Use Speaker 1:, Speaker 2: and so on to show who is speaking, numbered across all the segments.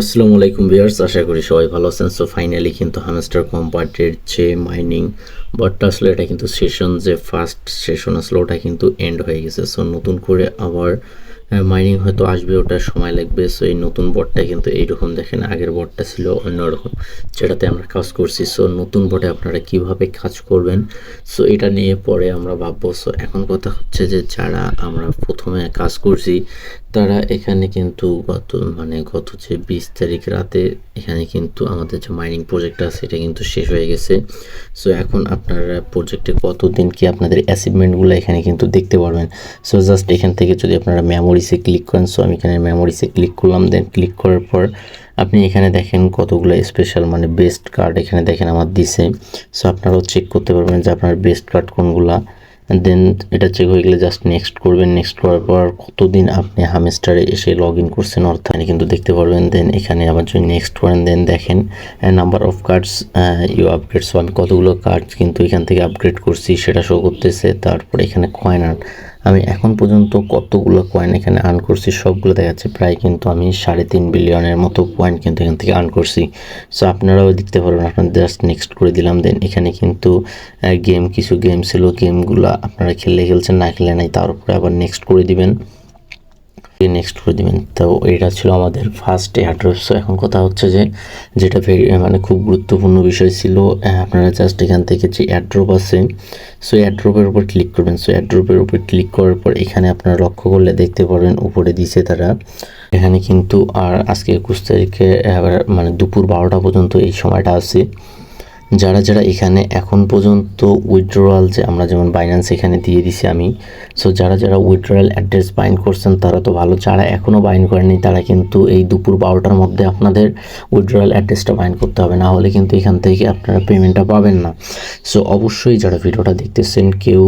Speaker 1: আসসালামু আলাইকুম ভিউয়ার্স, আশা করি সবাই ভালো আছেন। সো ফাইনালি কিন্তু হামস্টার কম্পার্টের যে মাইনিং বটটা আসলে এটা কিন্তু যে ফার্স্ট সেশন আসলে ওটা কিন্তু এন্ড হয়ে গেছে। সো নতুন করে আবার মাইনিং হয়তো আসবে, ওটা সময় লাগবে। সো এই নতুন বটটা কিন্তু এইরকম দেখেন, আগের বটটা ছিল অন্যরকম যেটাতে আমরা কাজ করছি। সো নতুন বটে আপনারা কিভাবে কাজ করবেন, সো এটা নিয়ে পরে আমরা ভাববো। সো এখন কথা হচ্ছে যে যারা আমরা প্রথমে কাজ করছি তারা এখানে কিন্তু গত যে 20 তারিখ রাতে এখানে কিন্তু আমাদের যে মাইনিং প্রজেক্টটা আছে এটা কিন্তু শেষ হয়ে গেছে। সো এখন আপনারা প্রজেক্টে কতদিন কি আপনাদের অ্যাচিভমেন্টগুলো এখানে কিন্তু দেখতে পারবেন। সো জাস্ট এখান থেকে যদি আপনারা মেমোরিসে ক্লিক করেন, সো আমি এখানে মেমোরিসে ক্লিক করলাম। দেন ক্লিক করার পর আপনি এখানে দেখেন কতগুলো স্পেশাল বেস্ট কার্ড এখানে দেখেন আমার দিছে। সো আপনারাও চেক করতে পারবেন যে আপনার বেস্ট কার্ড কোনগুলা। দেন এটা চেক হয়ে গেলে জাস্ট নেক্সট করবেন। নেক্সট করার পর কতদিন আপনি হামস্টারে এসে লগ ইন করছেন অর্থাৎ কিন্তু দেখতে পারবেন। দেন এখানে আবার যদি নেক্সট করেন, দেন দেখেন number of cards you upgrade. So আমি কতগুলো কার্ড কিন্তু এখান থেকে আপগ্রেড করছি সেটা শো করতেছে। তারপরে এখানে কয়েন আর্ন, আমি এখন পর্যন্ত কতগুলো কয়েন এখানে আর্ন করছি সবগুলো দেখাচ্ছে। প্রায় কিন্তু আমি 3.5 বিলিয়নের মতো কয়েন কিন্তু এখান থেকে আর্ন করছি। সো আপনারাও দেখতে পারবেন। আপনাদের জাস্ট নেক্সট করে দিলাম। দেন এখানে কিন্তু কিছু গেম ছিল, গেমগুলো আপনারা খেলছেন, না খেলে নাই, তার উপরে আবার নেক্সট করে দিবেন। তো এটা ছিল আমাদের ফার্স্ট এয়ারড্রপ। সো এখন কথা হচ্ছে যে যেটা খুব গুরুত্বপূর্ণ বিষয় ছিল, আপনারা জাস্ট এখান থেকে যে এয়ারড্রপ আছে, সো এয়ারড্রপের উপর ক্লিক করবেন। সো এয়ারড্রপের উপর ক্লিক করার পর এখানে আপনারা লক্ষ্য করলে দেখতে পারবেন উপরে দিছে তারা এখানে কিন্তু। আর আজকে 21 তারিখে দুপুর 12টা পর্যন্ত এই সময়টা আছে। যারা এখানে এখন পর্যন্ত উইথড্রয়াল, যে আমরা যেমন বাইন্যান্স এখানে দিয়ে দিছি আমি, সো যারা উইথড্রয়াল অ্যাড্রেস বাইন্ড করছেন তারা তো ভালো, যারা এখনও বাইন্ড করেনি তারা কিন্তু এই দুপুর 12টার মধ্যে আপনাদের উইথড্রয়াল অ্যাড্রেসটা বাইন্ড করতে হবে, না হলে কিন্তু এখান থেকে আপনারা পেমেন্টটা পাবেন না। সো অবশ্যই যারা ভিডিওটা দেখতেছেন কেউ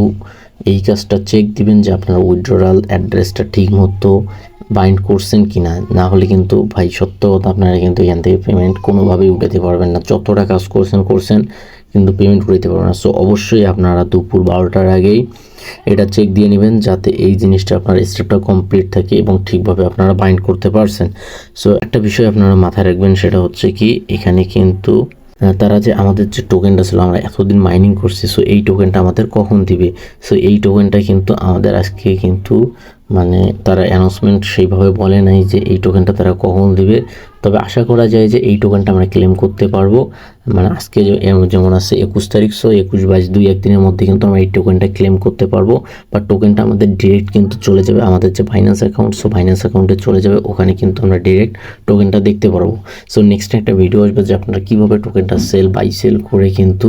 Speaker 1: এই কাজটা চেক দিবেন যে আপনার উইথড্রয়াল অ্যাড্রেসটা ঠিক মতো বাইন্ড করছেন কি না, না হলে কিন্তু ভাই সত্য কথা আপনারা কিন্তু এখান থেকে পেমেন্ট কোনোভাবেই উঠাতে পারবেন না। যতটা কাজ করছেন কিন্তু পেমেন্ট উঠাতে পারবেন না। সো অবশ্যই আপনারা দুপুর 12টার আগেই এটা চেক দিয়ে নেবেন যাতে এই জিনিসটা আপনার স্টেপটা কমপ্লিট থাকে এবং ঠিকভাবে আপনারা বাইন্ড করতে পারছেন। সো একটা বিষয় আপনারা মাথায় রাখবেন, সেটা হচ্ছে কি এখানে কিন্তু তারা যে আমাদের যে টোকেনটা ছিল আমরা এতদিন মাইনিং করছি, সো এই টোকেনটা আমাদের কখন দিবে। সো এই টোকেনটা কিন্তু আমাদের আজকে কিন্তু তারা অ্যানাউন্সমেন্ট সেইভাবে বলে নাই যে এই টোকেনটা তারা কখন দিবে। তবে আশা করা যায় যে এই টোকেনটা আমরা ক্লেম করতে পারবো। আজকে যেমন আছে 21 তারিখ, সো 21, 22, 1 দিনের মধ্যে কিন্তু আমরা এই টোকেনটা ক্লেম করতে পারবো। বা টোকেনটা আমাদের ডিরেক্ট কিন্তু চলে যাবে আমাদের যে ফাইন্যান্স অ্যাকাউন্ট, সো ফাইন্যান্স অ্যাকাউন্টে চলে যাবে, ওখানে কিন্তু আমরা ডিরেক্ট টোকেনটা দেখতে পারবো। সো নেক্সট একটা ভিডিও আসবে যে আপনারা কীভাবে টোকেনটা সেল করে কিন্তু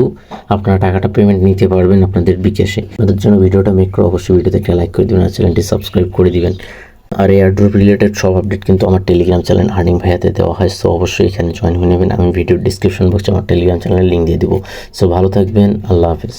Speaker 1: আপনারা টাকাটা পেমেন্ট নিতে পারবেন আপনাদের বিকাশে। আপনাদের জন্য ভিডিওটা মেক করে অবশ্যই ভিডিওতে একটা লাইক করে দেবেন আর চ্যানেলটি সাবস্ক্রাইব করে দিবেন। আর এয়ারড্রপ রিলেটেড সব আপডেট কিন্তু আমার টেলিগ্রাম চ্যানেল আর্নিং ভাইয়াতে দেওয়া হয়। সো অবশ্যই এখানে জয়েন হয়ে নেবেন। আমি ভিডিওর ডিসক্রিপশন বক্সে আমার টেলিগ্রাম চ্যানেলের লিঙ্ক দিয়ে দেবো। সো ভালো থাকবেন, আল্লাহ হাফেজ।